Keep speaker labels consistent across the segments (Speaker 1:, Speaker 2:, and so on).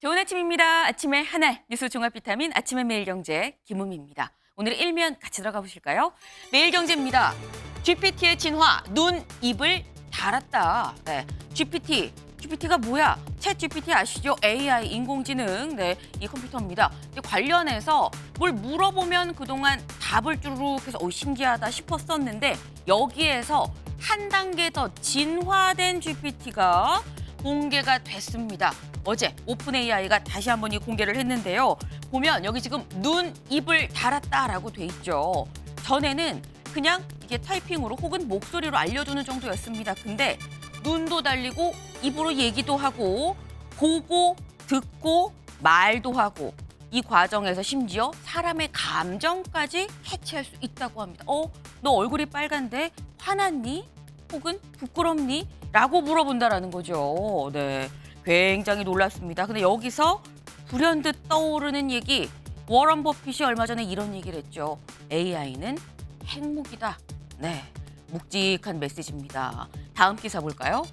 Speaker 1: 좋은 아침입니다. 아침의 하나 뉴스 종합 비타민 아침의 매일경제 김우미입니다. 오늘의 일면 같이 들어가 보실까요? 매일경제입니다. GPT의 진화, 눈, 입을 달았다. 네, GPT가 뭐야? 챗 GPT 아시죠? AI, 인공지능, 네, 이 컴퓨터입니다. 관련해서 뭘 물어보면 그동안 답을 쭈르륵 해서 신기하다 싶었었는데 여기에서 한 단계 더 진화된 GPT가 공개가 됐습니다. 어제 오픈 AI가 다시 한번 이 공개를 했는데요. 보면 여기 지금 눈, 입을 달았다라고 돼 있죠. 전에는 그냥 이게 타이핑으로 혹은 목소리로 알려주는 정도였습니다. 근데 눈도 달리고 입으로 얘기도 하고 보고 듣고 말도 하고 이 과정에서 심지어 사람의 감정까지 캐치할 수 있다고 합니다. 너 얼굴이 빨간데 화났니? 혹은 부끄럽니? 라고 물어본다라는 거죠. 네, 굉장히 놀랐습니다. 근데 여기서 불현듯 떠오르는 얘기, 워런 버핏이 얼마 전에 이런 얘기를 했죠. AI는 핵무기다. 네, 묵직한 메시지입니다. 다음 기사 볼까요?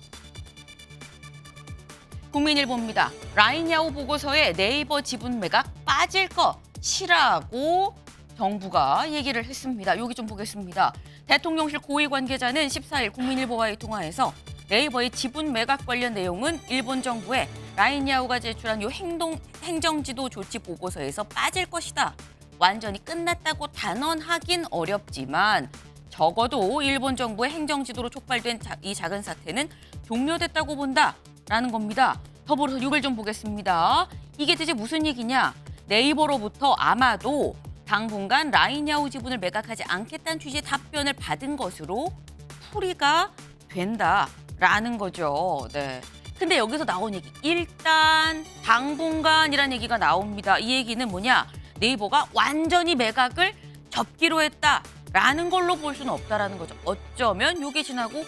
Speaker 1: 국민일보입니다. 라인야후 보고서에 네이버 지분 매각 빠질 것이라고 정부가 얘기를 했습니다. 여기 좀 보겠습니다. 대통령실 고위 관계자는 14일 국민일보와의 통화에서 네이버의 지분 매각 관련 내용은 일본 정부의 라인야후가 제출한 요 행정지도 조치 보고서에서 빠질 것이다. 완전히 끝났다고 단언하긴 어렵지만 적어도 일본 정부의 행정지도로 촉발된 이 작은 사태는 종료됐다고 본다라는 겁니다. 더불어서 이걸 좀 보겠습니다. 이게 대체 무슨 얘기냐? 네이버로부터 아마도 당분간 라인야후 지분을 매각하지 않겠다는 취지의 답변을 받은 것으로 풀이가 된다라는 거죠. 네. 근데 여기서 나온 얘기, 일단 당분간이라는 얘기가 나옵니다. 이 얘기는 뭐냐? 네이버가 완전히 매각을 접기로 했다라는 걸로 볼 수는 없다라는 거죠. 어쩌면 요게 지나고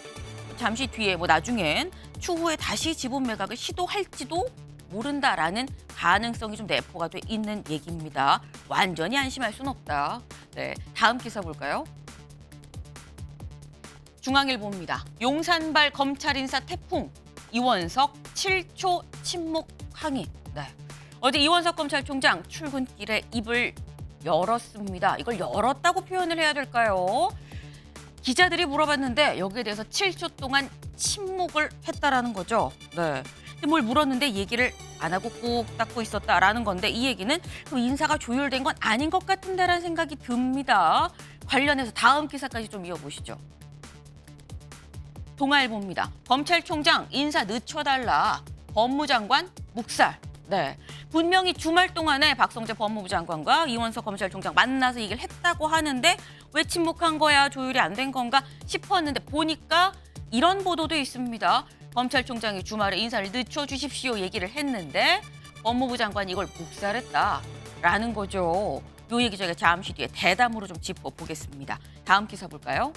Speaker 1: 잠시 뒤에 나중엔 추후에 다시 지분 매각을 시도할지도 모른다라는 가능성이 좀 내포가 돼 있는 얘기입니다. 완전히 안심할 수는 없다. 네, 다음 기사 볼까요? 중앙일보입니다. 용산발 검찰 인사 태풍, 이원석 7초 침묵 항의. 네. 어제 이원석 검찰총장 출근길에 입을 열었습니다. 이걸 열었다고 표현을 해야 될까요? 기자들이 물어봤는데 여기에 대해서 7초 동안 침묵을 했다라는 거죠. 네. 근데 뭘 물었는데 얘기를 안 하고 꾹 닫고 있었다라는 건데 이 얘기는 그 인사가 조율된 건 아닌 것 같은데라는 생각이 듭니다. 관련해서 다음 기사까지 좀 이어보시죠. 동아일보입니다. 검찰총장 인사 늦춰달라. 법무장관 묵살. 네, 분명히 주말 동안에 박성재 법무부 장관과 이원석 검찰총장 만나서 얘기를 했다고 하는데 왜 침묵한 거야? 조율이 안 된 건가 싶었는데 보니까 이런 보도도 있습니다. 검찰총장이 주말에 인사를 늦춰주십시오 얘기를 했는데 법무부 장관이 이걸 묵살했다라는 거죠. 요 얘기 저희가 잠시 뒤에 대담으로 좀 짚어보겠습니다. 다음 기사 볼까요?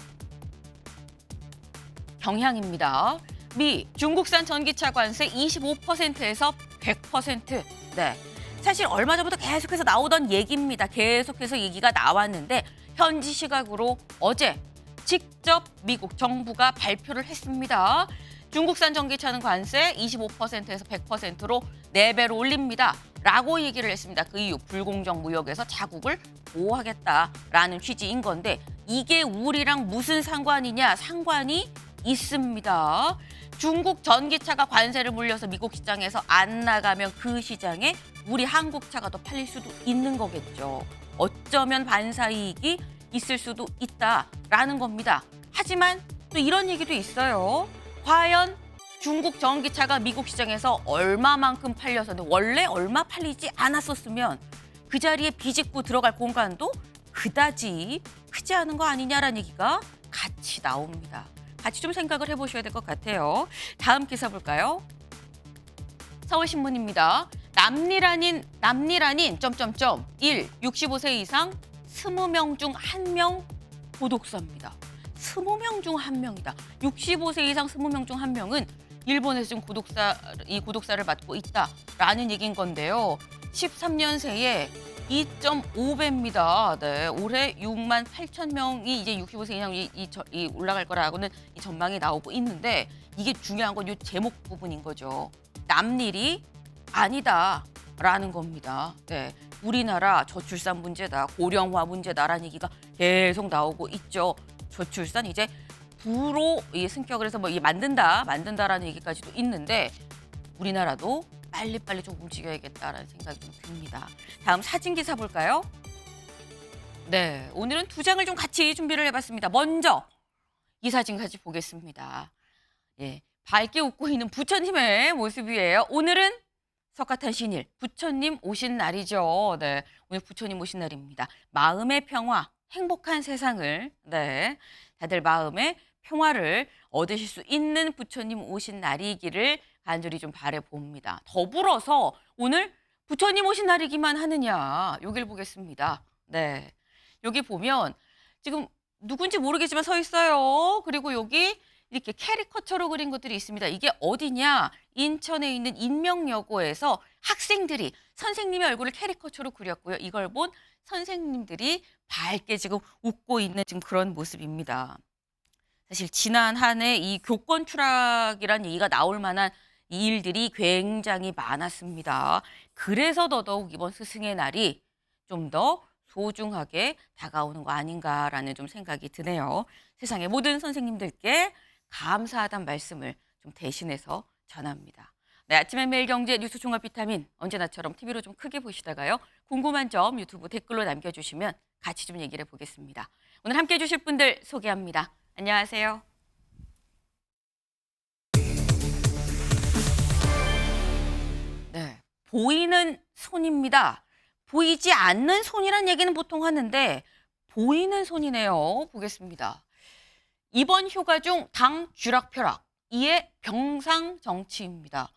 Speaker 1: 경향입니다. 미 중국산 전기차 관세 25%에서 100%. 네. 사실 얼마 전부터 계속해서 나오던 얘기입니다. 계속해서 얘기가 나왔는데 현지 시각으로 어제 직접 미국 정부가 발표를 했습니다. 중국산 전기차는 관세 25%에서 100%로 4배로 올립니다. 라고 얘기를 했습니다. 그 이유 불공정 무역에서 자국을 보호하겠다라는 취지인 건데 이게 우리랑 무슨 상관이냐? 상관이 있습니다. 중국 전기차가 관세를 물려서 미국 시장에서 안 나가면 그 시장에 우리 한국 차가 더 팔릴 수도 있는 거겠죠. 어쩌면 반사이익이 있을 수도 있다라는 겁니다. 하지만 또 이런 얘기도 있어요. 과연 중국 전기차가 미국 시장에서 얼마만큼 팔려서는 원래 얼마 팔리지 않았었으면 그 자리에 비집고 들어갈 공간도 그다지 크지 않은 거 아니냐라는 얘기가 같이 나옵니다. 같이 좀 생각을 해보셔야 될 것 같아요. 다음 기사 볼까요? 서울신문입니다. 남일 아닌 65세 이상 20명 중 1명 고독사입니다. 20명 중 1명이다. 65세 이상 20명 중 1명은 일본에서 지금 고독사를 받고 있다라는 얘기인 건데요. 13년 새에 2.5배입니다. 네, 올해 6만 8천 명이 이제 65세 이상이 올라갈 거라고는 이 전망이 나오고 있는데 이게 중요한 건 이 제목 부분인 거죠. 남일이 아니다라는 겁니다. 네, 우리나라 저출산 문제다, 고령화 문제다라는 얘기가 계속 나오고 있죠. 저출산 이제 부로 이 승격을 해서 뭐 이게 만든다라는 얘기까지도 있는데 우리나라도 빨리빨리 좀 움직여야겠다라는 생각이 좀 듭니다. 다음 사진 기사 볼까요? 네, 오늘은 두 장을 좀 같이 준비를 해봤습니다. 먼저 이 사진 같이 보겠습니다. 예, 밝게 웃고 있는 부처님의 모습이에요. 오늘은 석가탄 신일, 부처님 오신 날이죠. 네, 오늘 부처님 오신 날입니다. 마음의 평화, 행복한 세상을, 네, 다들 마음의 평화를 얻으실 수 있는 부처님 오신 날이기를 간절히 좀 바라봅니다. 더불어서 오늘 부처님 오신 날이기만 하느냐, 여길 보겠습니다. 네, 여기 보면 지금 누군지 모르겠지만 서 있어요. 그리고 여기 이렇게 캐리커처로 그린 것들이 있습니다. 이게 어디냐? 인천에 있는 인명여고에서 학생들이 선생님의 얼굴을 캐리커처로 그렸고요. 이걸 본 선생님들이 밝게 지금 웃고 있는 지금 그런 모습입니다. 사실 지난 한 해 이 교권 추락이라는 얘기가 나올 만한 이 일들이 굉장히 많았습니다. 그래서 더더욱 이번 스승의 날이 좀 더 소중하게 다가오는 거 아닌가라는 좀 생각이 드네요. 세상의 모든 선생님들께 감사하다는 말씀을 좀 대신해서 전합니다. 네, 아침의 매일경제 뉴스 종합 비타민 언제나처럼 TV로 좀 크게 보시다가요. 궁금한 점 유튜브 댓글로 남겨주시면 같이 좀 얘기를 해보겠습니다. 오늘 함께해 주실 분들 소개합니다. 안녕하세요. 네, 보이는 손입니다. 보이지 않는 손이란 얘기는 보통 하는데 보이는 손이네요. 보겠습니다. 이번 휴가 중 당 쥐락펴락, 이에 병상정치입니다.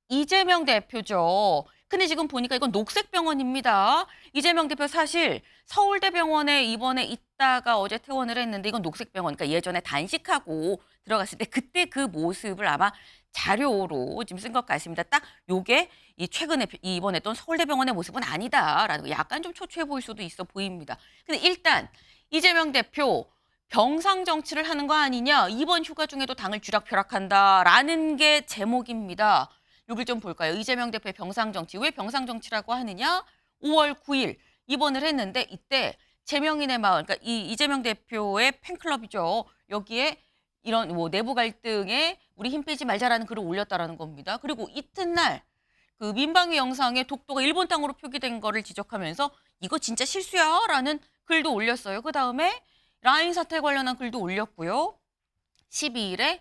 Speaker 1: 이재명 대표죠. 근데 지금 보니까 이건 녹색병원입니다. 이재명 대표 사실 서울대병원에 입원해 있다가 어제 퇴원을 했는데 이건 녹색병원, 그러니까 예전에 단식하고 들어갔을 때 그때 그 모습을 아마 자료로 지금 쓴 것 같습니다. 딱 요게 이 최근에 입원했던 서울대병원의 모습은 아니다라는 거 약간 좀 초췌해 보일 수도 있어 보입니다. 근데 일단 이재명 대표 병상 정치를 하는 거 아니냐, 이번 휴가 중에도 당을 쥐락펴락한다라는 게 제목입니다. 여길 좀 볼까요? 이재명 대표의 병상 정치. 왜 병상 정치라고 하느냐? 5월 9일 입원을 했는데 이때 제명인의 마을, 그러니까 이 이재명 대표의 팬클럽이죠. 여기에 이런 뭐 내부 갈등에 우리 힘 빼지 말자라는 글을 올렸다라는 겁니다. 그리고 이튿날 그 민방위 영상에 독도가 일본 땅으로 표기된 거를 지적하면서 이거 진짜 실수야라는 글도 올렸어요. 그 다음에 라인 사태 관련한 글도 올렸고요. 12일에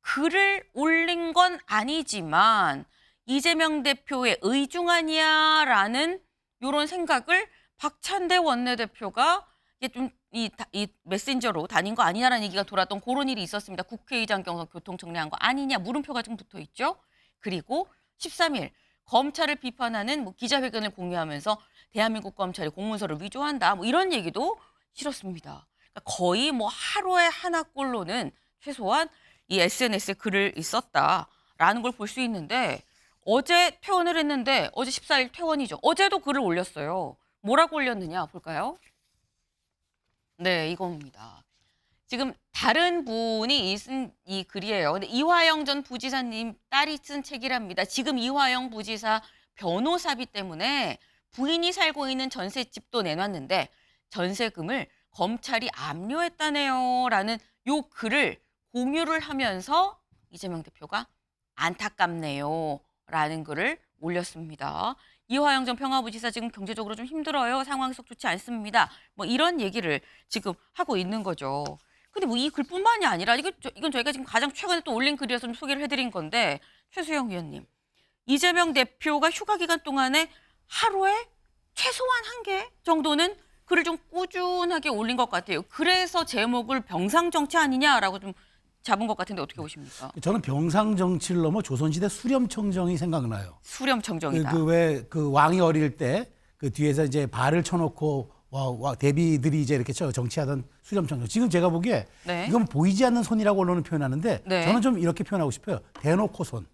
Speaker 1: 글을 올린 건 아니지만 이재명 대표의 의중아니야라는 이런 생각을 박찬대 원내대표가 이게 좀 이 메신저로 다닌 거 아니냐라는 얘기가 돌았던 그런 일이 있었습니다. 국회의장 경선 교통 정리한 거 아니냐 물음표가 좀 붙어 있죠. 그리고 13일 검찰을 비판하는 뭐 기자회견을 공유하면서 대한민국 검찰이 공문서를 위조한다 뭐 이런 얘기도 실었습니다. 그러니까 거의 뭐 하루에 하나꼴로는 최소한 이 SNS에 글을 썼다라는 걸 볼 수 있는데 어제 퇴원을 했는데 어제 14일 퇴원이죠. 어제도 글을 올렸어요. 뭐라고 올렸느냐 볼까요? 네, 이겁니다. 지금 다른 분이 쓴 이 글이에요. 근데 이화영 전 부지사님 딸이 쓴 책이랍니다. 지금 이화영 부지사 변호사비 때문에 부인이 살고 있는 전셋집도 내놨는데 전세금을 검찰이 압류했다네요. 라는 요 글을 공유를 하면서 이재명 대표가 안타깝네요. 라는 글을 올렸습니다. 이화영 전 평화부지사 지금 경제적으로 좀 힘들어요. 상황이 썩 좋지 않습니다. 뭐 이런 얘기를 지금 하고 있는 거죠. 근데 뭐 이 글뿐만이 아니라 이건 저희가 지금 가장 최근에 또 올린 글이어서 좀 소개를 해드린 건데 최수영 위원님. 이재명 대표가 휴가 기간 동안에 하루에 최소한 1개 정도는 글을 좀 꾸준하게 올린 것 같아요. 그래서 제목을 병상정치 아니냐라고 좀 잡은 것 같은데 어떻게 보십니까?
Speaker 2: 저는 병상정치를 넘어 조선시대 수렴청정이 생각나요.
Speaker 1: 수렴청정이다.
Speaker 2: 그 왕이 어릴 때 그 뒤에서 이제 발을 쳐놓고 대비들이 이제 이렇게 정치하던 수렴청정. 지금 제가 보기에
Speaker 1: 네.
Speaker 2: 이건 보이지 않는 손이라고 언론은 표현하는데
Speaker 1: 네.
Speaker 2: 저는 좀 이렇게 표현하고 싶어요. 대놓고 손.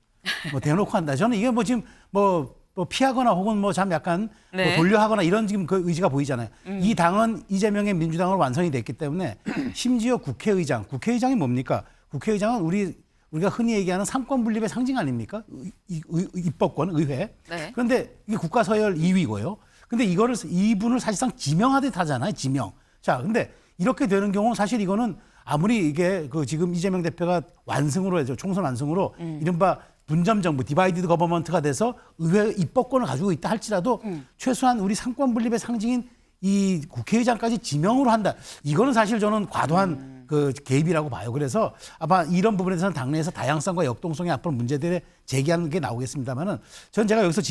Speaker 2: 뭐 대놓고 한다. 저는 이게 뭐 지금 뭐 피하거나 혹은 뭐 참 약간
Speaker 1: 네.
Speaker 2: 뭐 돌려하거나 이런 지금 그 의지가 보이잖아요. 이 당은 이재명의 민주당으로 완성이 됐기 때문에 심지어 국회의장이 뭡니까? 국회의장은 우리 우리가 흔히 얘기하는 삼권 분립의 상징 아닙니까? 입법권, 의회.
Speaker 1: 네.
Speaker 2: 그런데 이게 국가 서열 2위고요. 근데 이분을 사실상 지명하듯 하잖아요. 지명. 자, 근데 이렇게 되는 경우 사실 이거는 아무리 이게 지금 이재명 대표가 완승으로 해서 총선 완승으로 이른바 분점 정부, 디바이디드 거버먼트가 돼서 의회 입법권을 가지고 있다 할지라도 최소한 우리 삼권 분립의 상징인 이 국회의장까지 지명으로 한다. 이거는 사실 저는 과도한 개입이라고 봐요. 그래서 아마 이런 부분에 대해서는 당내에서 다양성과 역동성의 앞으로 문제들을 제기하는 게 나오겠습니다만은 전 제가 여기서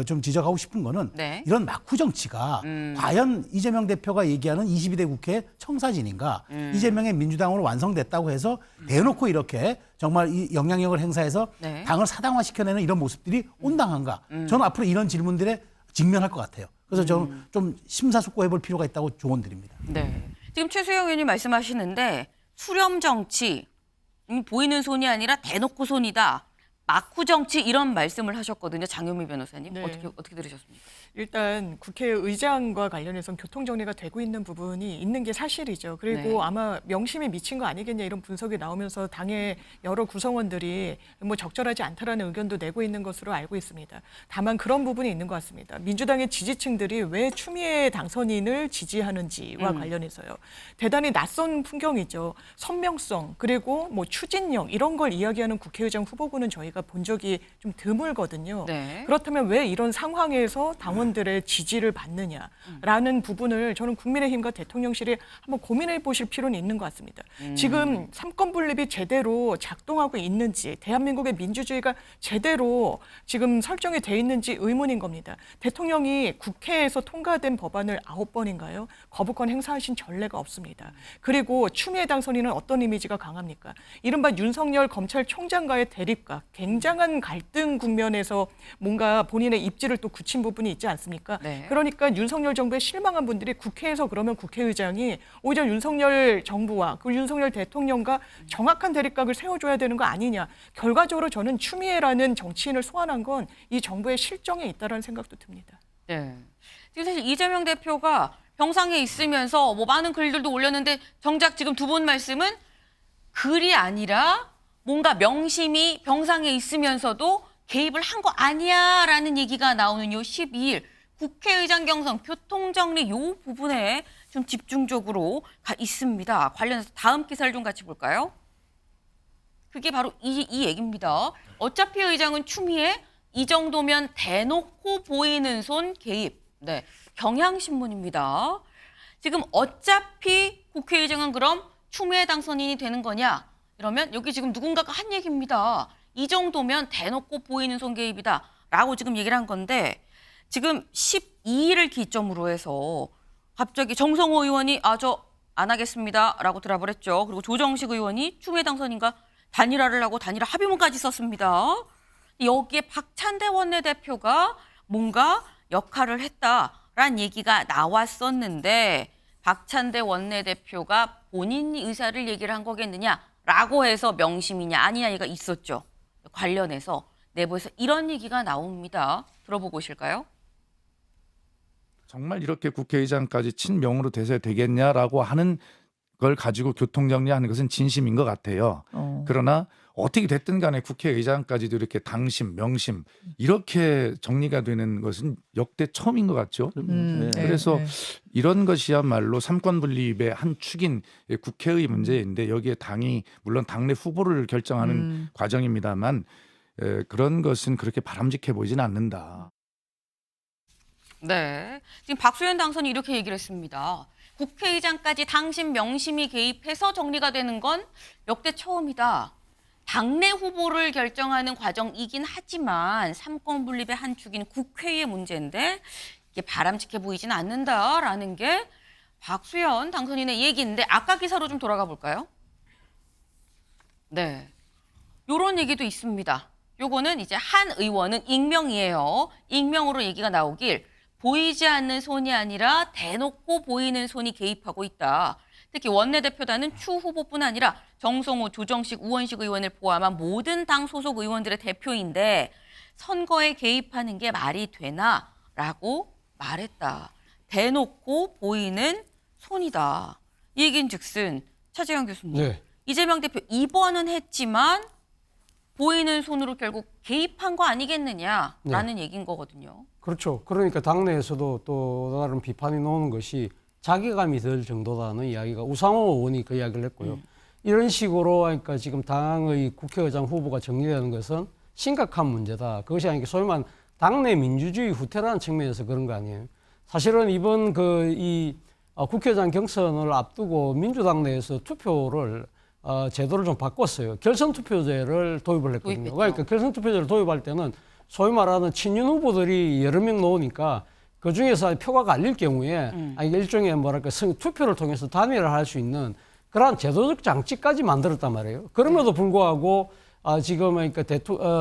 Speaker 2: 좀 지적하고 싶은 거는
Speaker 1: 네.
Speaker 2: 이런 막후 정치가 과연 이재명 대표가 얘기하는 22대 국회 청사진인가 이재명의 민주당으로 완성됐다고 해서 대놓고 이렇게 정말 이 영향력을 행사해서
Speaker 1: 네.
Speaker 2: 당을 사당화시켜내는 이런 모습들이 온당한가. 저는 앞으로 이런 질문들에 직면할 것 같아요. 그래서 저는 좀 심사숙고해 볼 필요가 있다고 조언드립니다.
Speaker 1: 네. 지금 최수영 의원님 말씀하시는데 수렴 정치, 보이는 손이 아니라 대놓고 손이다. 막후 정치 이런 말씀을 하셨거든요. 장효미 변호사님.
Speaker 3: 네.
Speaker 1: 어떻게 들으셨습니까?
Speaker 3: 일단 국회의장과 관련해서는 교통정리가 되고 있는 부분이 있는 게 사실이죠. 그리고
Speaker 1: 네.
Speaker 3: 아마 명심에 미친 거 아니겠냐 이런 분석이 나오면서 당의 여러 구성원들이 뭐 적절하지 않다라는 의견도 내고 있는 것으로 알고 있습니다. 다만 그런 부분이 있는 것 같습니다. 민주당의 지지층들이 왜 추미애 당선인을 지지하는지와 관련해서요. 대단히 낯선 풍경이죠. 선명성 그리고 뭐 추진력 이런 걸 이야기하는 국회의장 후보군은 저희가 본 적이 좀 드물거든요.
Speaker 1: 네.
Speaker 3: 그렇다면 왜 이런 상황에서 당원들의 지지를 받느냐라는 부분을 저는 국민의힘과 대통령실이 한번 고민해 보실 필요는 있는 것 같습니다. 지금 삼권 분립이 제대로 작동하고 있는지 대한민국의 민주주의가 제대로 지금 설정이 돼 있는지 의문인 겁니다. 대통령이 국회에서 통과된 법안을 9번인가요? 거부권 행사하신 전례가 없습니다. 그리고 추미애 당선인은 어떤 이미지가 강합니까? 이른바 윤석열 검찰총장과의 대립각, 굉장한 갈등 국면에서 뭔가 본인의 입지를 또 굳힌 부분이 있지 않습니까?
Speaker 1: 네.
Speaker 3: 그러니까 윤석열 정부에 실망한 분들이 국회에서 그러면 국회의장이 오히려 윤석열 정부와 그 윤석열 대통령과 정확한 대립각을 세워줘야 되는 거 아니냐. 결과적으로 저는 추미애라는 정치인을 소환한 건 이 정부의 실정에 있다는 생각도 듭니다.
Speaker 1: 네. 지금 사실 이재명 대표가 병상에 있으면서 뭐 많은 글들도 올렸는데 정작 지금 두 분 말씀은 글이 아니라 뭔가 명심이 병상에 있으면서도 개입을 한 거 아니야라는 얘기가 나오는 요 12일 국회의장 경선 교통정리 요 부분에 좀 집중적으로 가 있습니다. 관련해서 다음 기사를 좀 같이 볼까요? 그게 바로 이 얘기입니다. 어차피 의장은 추미애, 이 정도면 대놓고 보이는 손 개입. 네, 경향신문입니다. 지금 어차피 국회의장은 그럼 추미애 당선인이 되는 거냐? 이러면 여기 지금 누군가가 한 얘기입니다. 이 정도면 대놓고 보이는 손 개입이다. 라고 지금 얘기를 한 건데 지금 12일을 기점으로 해서 갑자기 정성호 의원이 저 안 하겠습니다. 라고 드랍을 했죠. 그리고 조정식 의원이 추미애 당선인과 단일화를 하고 단일화 합의문까지 썼습니다. 여기에 박찬대 원내대표가 뭔가 역할을 했다라는 얘기가 나왔었는데 박찬대 원내대표가 본인 의사를 얘기를 한 거겠느냐라고 해서 명심이냐 아니냐가 있었죠. 관련해서 내부에서 이런 얘기가 나옵니다. 들어보고 오실까요?
Speaker 4: 정말 이렇게 국회의장까지 친명으로 돼서 되겠냐라고 하는 걸 가지고 교통정리하는 것은 진심인 것 같아요. 그러나 어떻게 됐든 간에 국회의장까지도 이렇게 당심, 명심 이렇게 정리가 되는 것은 역대 처음인 것 같죠. 그래서 이런 것이야말로 삼권 분립의 한 축인 국회의 문제인데 여기에 당이 물론 당내 후보를 결정하는 과정입니다만 그런 것은 그렇게 바람직해 보이지는 않는다.
Speaker 1: 네. 지금 박수현 당선이 이렇게 얘기를 했습니다. 국회의장까지 당심 명심이 개입해서 정리가 되는 건 역대 처음이다. 당내 후보를 결정하는 과정이긴 하지만 삼권 분립의 한 축인 국회의 문제인데 이게 바람직해 보이진 않는다라는 게 박수현 당선인의 얘기인데 아까 기사로 좀 돌아가 볼까요? 네. 요런 얘기도 있습니다. 요거는 이제 한 의원은 익명이에요. 익명으로 얘기가 나오길 보이지 않는 손이 아니라 대놓고 보이는 손이 개입하고 있다. 특히 원내대표단은 추 후보뿐 아니라 정성호, 조정식, 우원식 의원을 포함한 모든 당 소속 의원들의 대표인데 선거에 개입하는 게 말이 되나? 라고 말했다. 대놓고 보이는 손이다. 이 얘기인즉슨 차재현 교수님.
Speaker 5: 네.
Speaker 1: 이재명 대표 입원은 했지만 보이는 손으로 결국 개입한 거 아니겠느냐라는 얘기인 거거든요.
Speaker 5: 그렇죠. 그러니까 당내에서도 또 다른 비판이 나오는 것이 자괴감이 들 정도라는 이야기가 우상호 의원이 그 이야기를 했고요. 이런 식으로 그러니까 지금 당의 국회의장 후보가 정리되는 것은 심각한 문제다. 그것이 아니라 소위 말하는 당내 민주주의 후퇴라는 측면에서 그런 거 아니에요. 사실은 이번 국회의장 경선을 앞두고 민주당 내에서 투표를 제도를 좀 바꿨어요. 결선 투표제를 도입을 했거든요.
Speaker 1: 도입했죠.
Speaker 5: 그러니까 결선 투표제를 도입할 때는 소위 말하는 친윤 후보들이 여러 명 나오니까 그 중에서 표가 갈릴 경우에 일종의 투표를 통해서 단일화를 할 수 있는 그러한 제도적 장치까지 만들었단 말이에요. 그럼에도 불구하고 지금 그러니까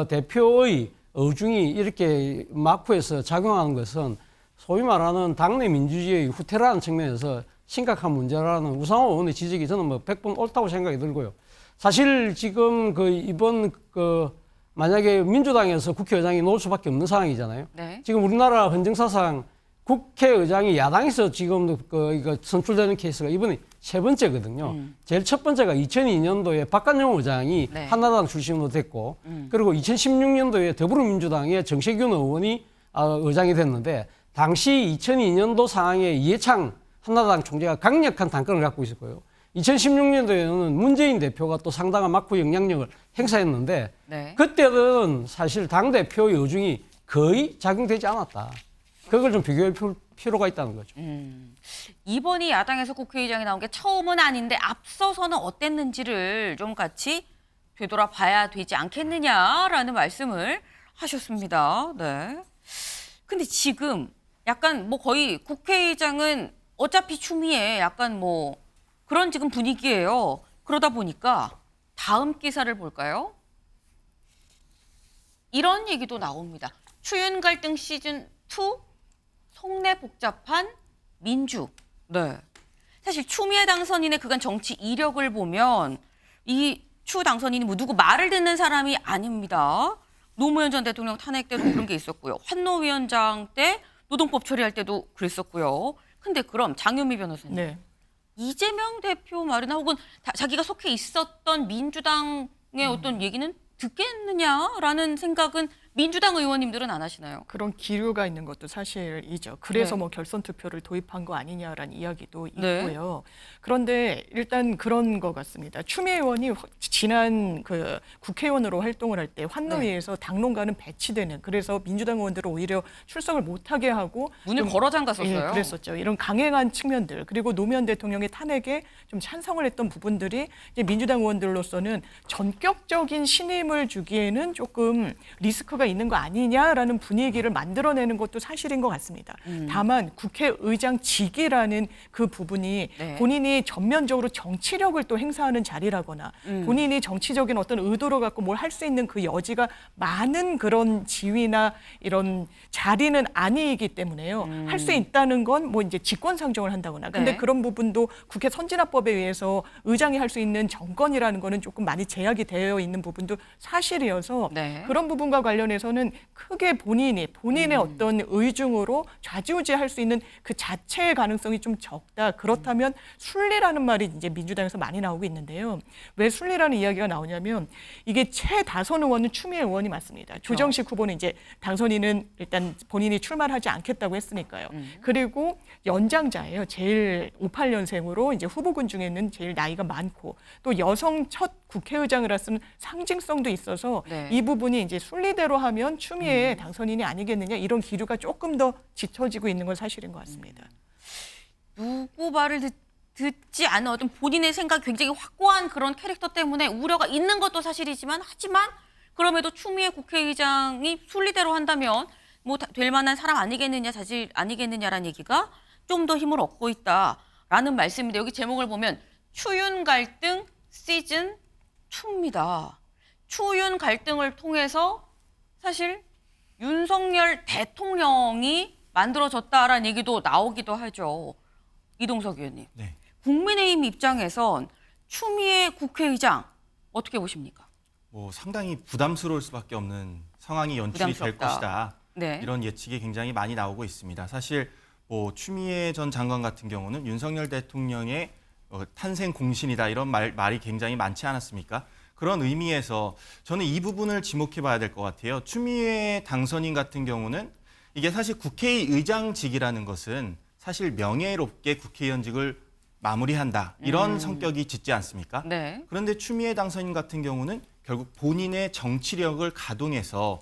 Speaker 5: 대표의 의중이 이렇게 막후에서 작용하는 것은 소위 말하는 당내 민주주의의 후퇴라는 측면에서 심각한 문제라는 우상호 의원의 지적이 저는 100번 옳다고 생각이 들고요. 사실 지금 이번 만약에 민주당에서 국회의장이 나올 수밖에 없는 상황이잖아요.
Speaker 1: 네.
Speaker 5: 지금 우리나라 헌정사상 국회의장이 야당에서 지금 이거 선출되는 케이스가 이번에 세 번째거든요. 제일 첫 번째가 2002년도에 박관영 의장이
Speaker 1: 네.
Speaker 5: 한나라당 출신으로 됐고, 그리고 2016년도에 더불어민주당의 정세균 의원이 의장이 됐는데, 당시 2002년도 상황에 이해창 한나라당 총재가 강력한 당권을 갖고 있었고요. 2016년도에는 문재인 대표가 또 상당한 막후 영향력을 행사했는데,
Speaker 1: 네.
Speaker 5: 그때는 사실 당대표의 의중이 거의 작용되지 않았다. 그걸 좀 비교할 필요가 있다는 거죠.
Speaker 1: 이번이 야당에서 국회의장이 나온 게 처음은 아닌데 앞서서는 어땠는지를 좀 같이 되돌아봐야 되지 않겠느냐라는 말씀을 하셨습니다. 네. 근데 지금 약간 거의 국회의장은 어차피 추미애 약간 그런 지금 분위기예요. 그러다 보니까 다음 기사를 볼까요? 이런 얘기도 나옵니다. 추윤 갈등 시즌 2 속내 복잡한 민주. 네. 사실 추미애 당선인의 그간 정치 이력을 보면 이 추 당선인이 누구 말을 듣는 사람이 아닙니다. 노무현 전 대통령 탄핵 때도 그런 게 있었고요. 환노위원장 때 노동법 처리할 때도 그랬었고요. 근데 그럼 장윤미 변호사님.
Speaker 3: 네.
Speaker 1: 이재명 대표 말이나 혹은 자기가 속해 있었던 민주당의 어떤 얘기는 듣겠느냐라는 생각은 민주당 의원님들은 안 하시나요?
Speaker 3: 그런 기류가 있는 것도 사실이죠. 그래서
Speaker 1: 네.
Speaker 3: 결선 투표를 도입한 거 아니냐라는 이야기도
Speaker 1: 네.
Speaker 3: 있고요. 그런데 일단 그런 것 같습니다. 추미애 의원이 지난 국회의원으로 활동을 할 때 환노위에서 당론가는 배치되는, 그래서 민주당 의원들을 오히려 출석을 못하게 하고
Speaker 1: 문을
Speaker 3: 좀,
Speaker 1: 걸어 잠갔었어요.
Speaker 3: 예, 그랬었죠. 이런 강행한 측면들, 그리고 노무현 대통령의 탄핵에 좀 찬성을 했던 부분들이 이제 민주당 의원들로서는 전격적인 신임을 주기에는 조금 리스크가 있는 거 아니냐라는 분위기를 만들어내는 것도 사실인 것 같습니다. 다만 국회의장직이라는 그 부분이
Speaker 1: 네.
Speaker 3: 본인이 전면적으로 정치력을 또 행사하는 자리라거나 본인이 정치적인 어떤 의도를 갖고 뭘 할 수 있는 그 여지가 많은 그런 지위나 이런 자리는 아니기 때문에요. 할 수 있다는 건 이제 직권상정을 한다거나. 근데
Speaker 1: 네.
Speaker 3: 그런 부분도 국회 선진화법에 의해서 의장이 할 수 있는 정권이라는 거는 조금 많이 제약이 되어 있는 부분도 사실이어서
Speaker 1: 네.
Speaker 3: 그런 부분과 관련해서는 크게 본인의 어떤 의중으로 좌지우지할 수 있는 그 자체의 가능성이 좀 적다. 그렇다면 순리라는 말이 이제 민주당에서 많이 나오고 있는데요. 왜 순리라는 이야기가 나오냐면 이게 최다선 의원은 추미애 의원이 맞습니다. 조정식 후보는 이제 당선인은 일단 본인이 출마를 하지 않겠다고 했으니까요. 그리고 연장자예요. 제일 58년생으로 이제 후보군 중에는 제일 나이가 많고 또 여성 첫 국회의장을 했으면 상징성도 있어서
Speaker 1: 네.
Speaker 3: 이 부분이 이제 순리대로 하면 추미애 당선인이 아니겠느냐 이런 기류가 조금 더 짙어지고 있는 건 사실인 것 같습니다.
Speaker 1: 누구 말을 듣지 않은 어떤 본인의 생각 굉장히 확고한 그런 캐릭터 때문에 우려가 있는 것도 사실이지만 하지만 그럼에도 추미애 국회의장이 순리대로 한다면 될 만한 사람 아니겠느냐 자질 아니겠느냐라는 얘기가 좀 더 힘을 얻고 있다라는 말씀인데 여기 제목을 보면 추윤 갈등 시즌 2입니다. 추윤 갈등을 통해서 사실 윤석열 대통령이 만들어졌다라는 얘기도 나오기도 하죠. 이동석 의원님.
Speaker 6: 네.
Speaker 1: 국민의힘 입장에선 추미애 국회의장 어떻게 보십니까?
Speaker 6: 상당히 부담스러울 수밖에 없는 상황이 연출이 될
Speaker 1: 부담스럽다.
Speaker 6: 것이다.
Speaker 1: 네.
Speaker 6: 이런 예측이 굉장히 많이 나오고 있습니다. 사실 추미애 전 장관 같은 경우는 윤석열 대통령의 탄생 공신이다 이런 말이 굉장히 많지 않았습니까? 그런 의미에서 저는 이 부분을 지목해 봐야 될 것 같아요. 추미애 당선인 같은 경우는 이게 사실 국회의장직이라는 것은 사실 명예롭게 국회의원직을 마무리한다. 이런 성격이 짙지 않습니까?
Speaker 1: 네.
Speaker 6: 그런데 추미애 당선인 같은 경우는 결국 본인의 정치력을 가동해서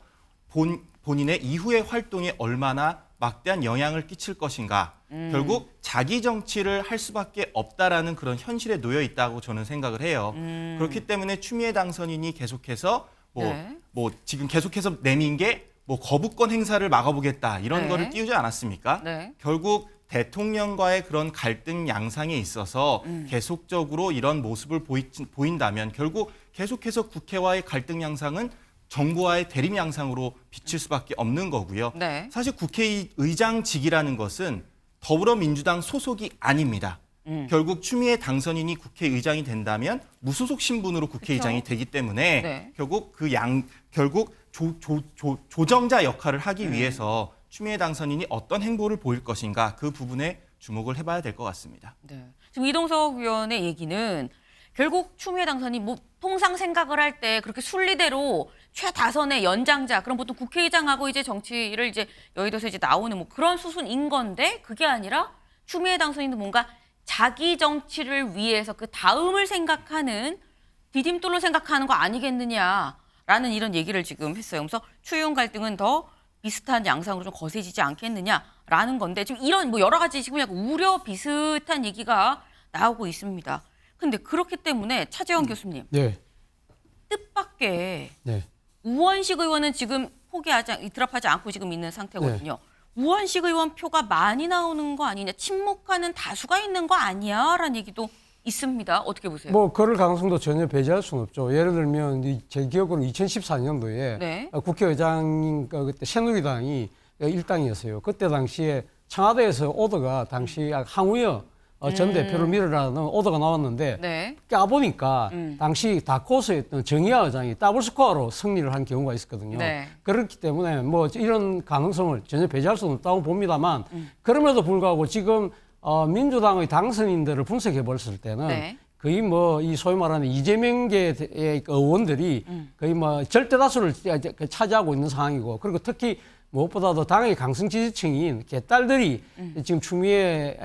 Speaker 6: 본인의 이후의 활동에 얼마나 막대한 영향을 끼칠 것인가. 결국 자기 정치를 할 수밖에 없다라는 그런 현실에 놓여 있다고 저는 생각을 해요. 그렇기 때문에 추미애 당선인이 계속해서
Speaker 1: 네.
Speaker 6: 지금 계속해서 내민 게 거부권 행사를 막아보겠다 이런
Speaker 1: 네.
Speaker 6: 거를 띄우지 않았습니까?
Speaker 1: 네.
Speaker 6: 결국 대통령과의 그런 갈등 양상에 있어서 계속적으로 이런 모습을 보인다면 결국 계속해서 국회와의 갈등 양상은 정부와의 대립 양상으로 비칠 수밖에 없는 거고요.
Speaker 1: 네.
Speaker 6: 사실 국회의장직이라는 것은 더불어민주당 소속이 아닙니다. 결국 추미애 당선인이 국회의장이 된다면 무소속 신분으로 국회의장이 되기 때문에
Speaker 1: 네.
Speaker 6: 결국 결국 조정자 역할을 하기 위해서 추미애 당선인이 어떤 행보를 보일 것인가 그 부분에 주목을 해봐야 될 것 같습니다.
Speaker 1: 네. 지금 이동석 의원의 얘기는 결국 추미애 당선이 통상 생각을 할 때 그렇게 순리대로 최다선의 연장자, 그럼 보통 국회의장하고 이제 정치를 이제 여의도에서 이제 나오는 그런 수순인 건데 그게 아니라 추미애 당선인도 뭔가 자기 정치를 위해서 그 다음을 생각하는 디딤돌로 생각하는 거 아니겠느냐라는 이런 얘기를 지금 했어요. 그래서 추이용 갈등은 더 비슷한 양상으로 좀 거세지지 않겠느냐라는 건데 지금 이런 여러 가지 지금 약간 우려 비슷한 얘기가 나오고 있습니다. 근데 그렇기 때문에 차재원 교수님
Speaker 5: 네.
Speaker 1: 뜻밖의
Speaker 5: 네.
Speaker 1: 우원식 의원은 지금 드랍하지 않고 지금 있는 상태거든요. 우원식 의원 표가 많이 나오는 거 아니냐, 침묵하는 다수가 있는 거 아니야라는 얘기도 있습니다. 어떻게 보세요?
Speaker 5: 뭐 그럴 가능성도 전혀 배제할 수는 없죠. 예를 들면 제 기억으로 2014년도에
Speaker 1: 네.
Speaker 5: 국회의장인 그때 새누리당이 일당이었어요. 그때 당시에 청와대에서 오더가 당시 항우여 전 대표를 밀으라는 오더가 나왔는데
Speaker 1: 네.
Speaker 5: 까보니까 당시 다코스였던 정의화 의장이 더블 스코어로 승리를 한 경우가 있었거든요.
Speaker 1: 네.
Speaker 5: 그렇기 때문에 뭐 이런 가능성을 전혀 배제할 수는 없다고 봅니다만 그럼에도 불구하고 지금 민주당의 당선인들을 분석해 봤을 때는
Speaker 1: 네.
Speaker 5: 거의 이 소위 말하는 이재명계의 의원들이 거의 절대 다수를 차지하고 있는 상황이고, 그리고 특히 무엇보다도 당의 강성 지지층인 개딸들이 지금 추미애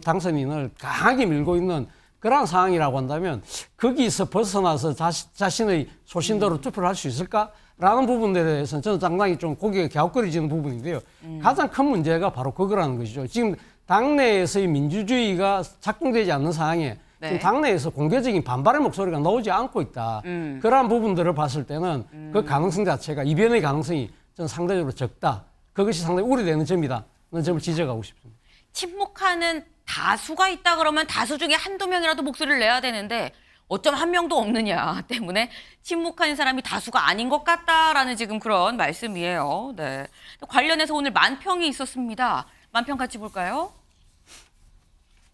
Speaker 5: 당선인을 강하게 밀고 있는 그런 상황이라고 한다면 거기서 벗어나서 자신의 소신대로 투표를 할 수 있을까라는 부분에 대해서는 저는 상당히 좀 고개가 갸웃거려지는 부분인데요. 가장 큰 문제가 바로 그거라는 것이죠. 지금 당내에서의 민주주의가 작동되지 않는 상황에
Speaker 1: 네.
Speaker 5: 지금 당내에서 공개적인 반발의 목소리가 나오지 않고 있다. 그러한 부분들을 봤을 때는 그 가능성 자체가 이변의 가능성이 저는 상대적으로 적다. 그것이 상당히 우려되는 점이다. 그런 점을 지적하고 싶습니다.
Speaker 1: 침묵하는 다수가 있다 그러면 다수 중에 한두 명이라도 목소리를 내야 되는데 어쩜 한 명도 없느냐 때문에 침묵하는 사람이 다수가 아닌 것 같다라는 지금 그런 말씀이에요. 네. 관련해서 오늘 만평이 있었습니다. 만평 같이 볼까요?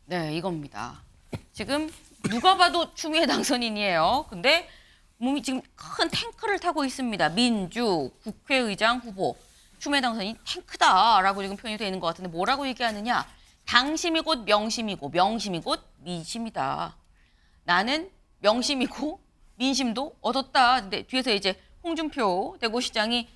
Speaker 1: 네, 이겁니다. 지금 누가 봐도 추미애 당선인이에요. 근데 몸이 지금 큰 탱크를 타고 있습니다. 민주 국회의장 후보 추미애 당선인 탱크다라고 지금 표현이 되는 것 같은데 뭐라고 얘기하느냐? 당심이 곧 명심이고 명심이 곧 민심이다. 나는 명심이고 민심도 얻었다. 근데 뒤에서 이제 홍준표 대구시장이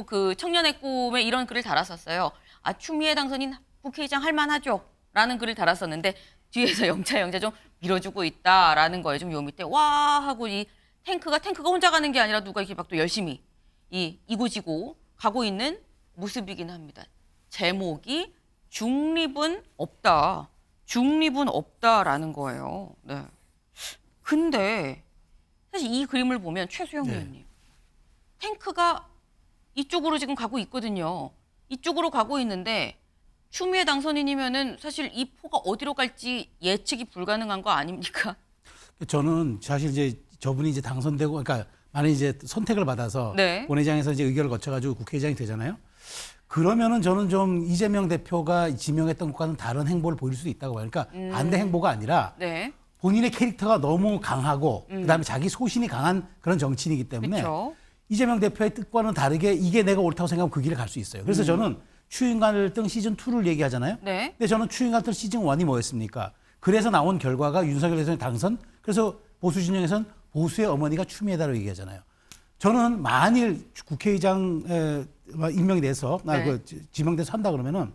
Speaker 1: 그 청년의 꿈에 이런 글을 달았었어요. 아, 추미애 당선인 국회의장 할 만하죠. 라는 글을 달았었는데 뒤에서 영차 좀 밀어주고 있다라는 거예요. 좀 요 밑에 와 하고 이 탱크가 혼자 가는 게 아니라 누가 이렇게 막 또 열심히 이고지고 가고 있는 모습이긴 합니다. 제목이 중립은 없다. 중립은 없다라는 거예요. 네. 근데 사실 이 그림을 보면 최수영 의원님, 탱크가 이쪽으로 지금 가고 있거든요. 이쪽으로 가고 있는데 추미애 당선인이면은 사실 이 포가 어디로 갈지 예측이 불가능한 거 아닙니까?
Speaker 2: 저는 사실 이제 저분이 이제 당선되고, 그러니까 만약 이제 선택을 받아서
Speaker 1: 네.
Speaker 2: 본회의장에서 이제 의결을 거쳐가지고 국회의장이 되잖아요. 그러면은 저는 좀 이재명 대표가 지명했던 것과는 다른 행보를 보일 수도 있다고 봐요. 그러니까 반대 행보가 아니라
Speaker 1: 네.
Speaker 2: 본인의 캐릭터가 너무 강하고 그다음에 자기 소신이 강한 그런 정치인이기 때문에
Speaker 1: 그렇죠.
Speaker 2: 이재명 대표의 뜻과는 다르게 이게 내가 옳다고 생각하면 그 길을 갈 수 있어요. 그래서 저는 추인 갈등 시즌 2를 얘기하잖아요.
Speaker 1: 네.
Speaker 2: 근데 저는 추인 갈등 시즌 1이 뭐였습니까? 그래서 나온 결과가 윤석열 대통령 당선. 그래서 보수 진영에서는 보수의 어머니가 추미애다라고 얘기하잖아요. 저는 만일 국회의장 임명이 돼서
Speaker 1: 네.
Speaker 2: 지명돼서 한다 그러면은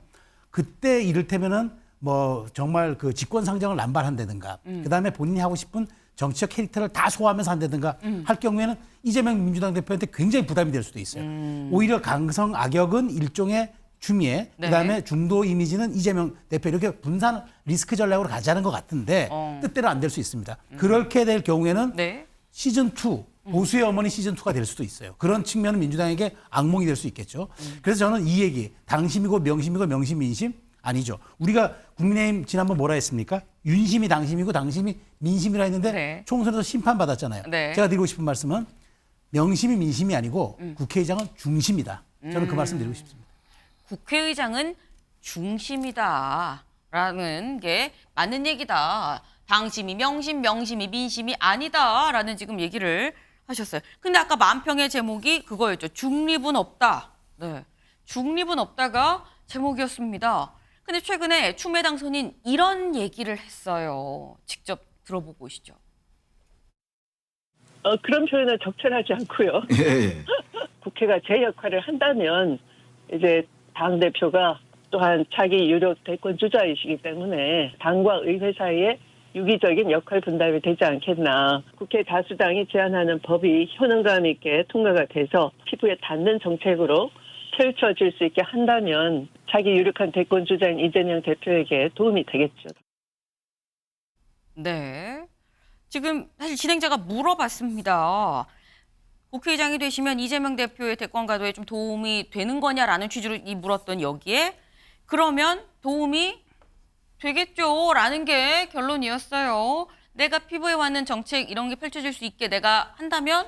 Speaker 2: 그때 이를테면은 뭐 정말 그 직권상정을 남발한다든가 그다음에 본인이 하고 싶은 정치적 캐릭터를 다 소화하면서 한다든가 할 경우에는 이재명 민주당 대표한테 굉장히 부담이 될 수도 있어요. 오히려 강성 악역은 일종의 추미애,
Speaker 1: 네.
Speaker 2: 그다음에 중도 이미지는 이재명 대표 이렇게 분산 리스크 전략으로 가자는 것 같은데 뜻대로 안 될 수 있습니다. 그렇게 될 경우에는
Speaker 1: 네.
Speaker 2: 시즌2 보수의 어머니 시즌2가 될 수도 있어요. 그런 측면은 민주당에게 악몽이 될 수 있겠죠. 그래서 저는 이 얘기 당심이고 명심 민심 아니죠. 우리가 국민의힘 지난번 뭐라 했습니까? 윤심이 당심이고 당심이 민심이라 했는데
Speaker 1: 네.
Speaker 2: 총선에서 심판받았잖아요.
Speaker 1: 네.
Speaker 2: 제가 드리고 싶은 말씀은 명심이 민심이 아니고 국회의장은 중심이다. 저는 그 말씀 드리고 싶습니다.
Speaker 1: 국회의장은 중심이다라는 게 맞는 얘기다. 당심이 명심이 민심이 아니다라는 지금 얘기를 하셨어요. 근데 아까 만평의 제목이 그거였죠. 중립은 없다. 네. 중립은 없다가 제목이었습니다. 근데 최근에 추미애 당선인 이런 얘기를 했어요. 직접 들어보고 오시죠.
Speaker 7: 그런 표현은 적절하지 않고요.
Speaker 8: 예.
Speaker 7: 국회가 제 역할을 한다면 이제 당 대표가 또한 차기 유력 대권 주자이시기 때문에 당과 의회 사이에 유기적인 역할 분담이 되지 않겠나. 국회 다수당이 제안하는 법이 효능감 있게 통과가 돼서 피부에 닿는 정책으로 펼쳐질 수 있게 한다면 차기 유력한 대권 주자인 이재명 대표에게 도움이 되겠죠.
Speaker 1: 네. 지금 사실 진행자가 물어봤습니다. 국회의장이 되시면 이재명 대표의 대권 가도에 좀 도움이 되는 거냐라는 취지로 물었던 여기에 그러면 도움이 되겠죠라는 게 결론이었어요. 내가 피부에 와는 정책 이런 게 펼쳐질 수 있게 내가 한다면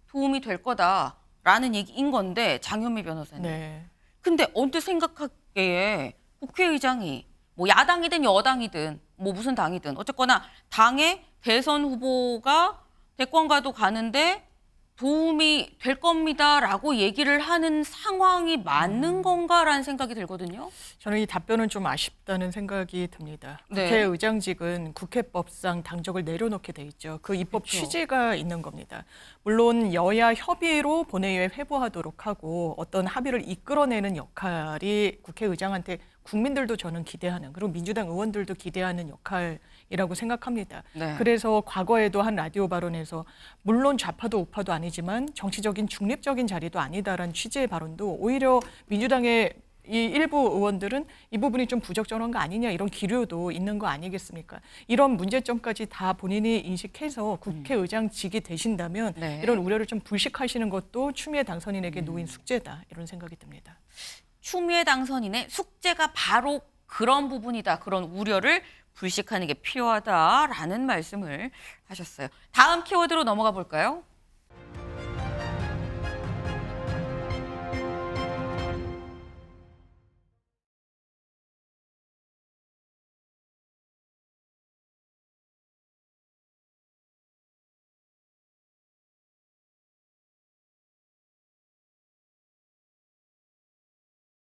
Speaker 1: 도움이 될 거다라는 얘기인 건데 장현미 변호사님.
Speaker 3: 네.
Speaker 1: 근데 언뜻 생각하기에 국회의장이 뭐 야당이든 여당이든 뭐 무슨 당이든 어쨌거나 당의 대선 후보가 대권가도 가는데 도움이 될 겁니다라고 얘기를 하는 상황이 맞는 건가라는 생각이 들거든요.
Speaker 3: 저는 이 답변은 좀 아쉽다는 생각이 듭니다.
Speaker 1: 네.
Speaker 3: 국회의장직은 국회법상 당적을 내려놓게 돼 있죠. 그 입법
Speaker 1: 그렇죠.
Speaker 3: 취지가 있는 겁니다. 물론 여야 협의로 본회의에 회부하도록 하고 어떤 합의를 이끌어내는 역할이 국회의장한테 국민들도 저는 기대하는, 그리고 민주당 의원들도 기대하는 역할이라고 생각합니다.
Speaker 1: 네.
Speaker 3: 그래서 과거에도 한 라디오 발언에서 물론 좌파도 우파도 아니지만 정치적인 중립적인 자리도 아니다라는 취지의 발언도 오히려 민주당의 이 일부 의원들은 이 부분이 좀 부적절한 거 아니냐 이런 기류도 있는 거 아니겠습니까? 이런 문제점까지 다 본인이 인식해서 국회의장직이 되신다면
Speaker 1: 네.
Speaker 3: 이런 우려를 좀 불식하시는 것도 추미애 당선인에게 놓인 숙제다 이런 생각이 듭니다.
Speaker 1: 추미애 당선인의 숙제가 바로 그런 부분이다. 그런 우려를 불식하는 게 필요하다라는 말씀을 하셨어요. 다음 키워드로 넘어가 볼까요?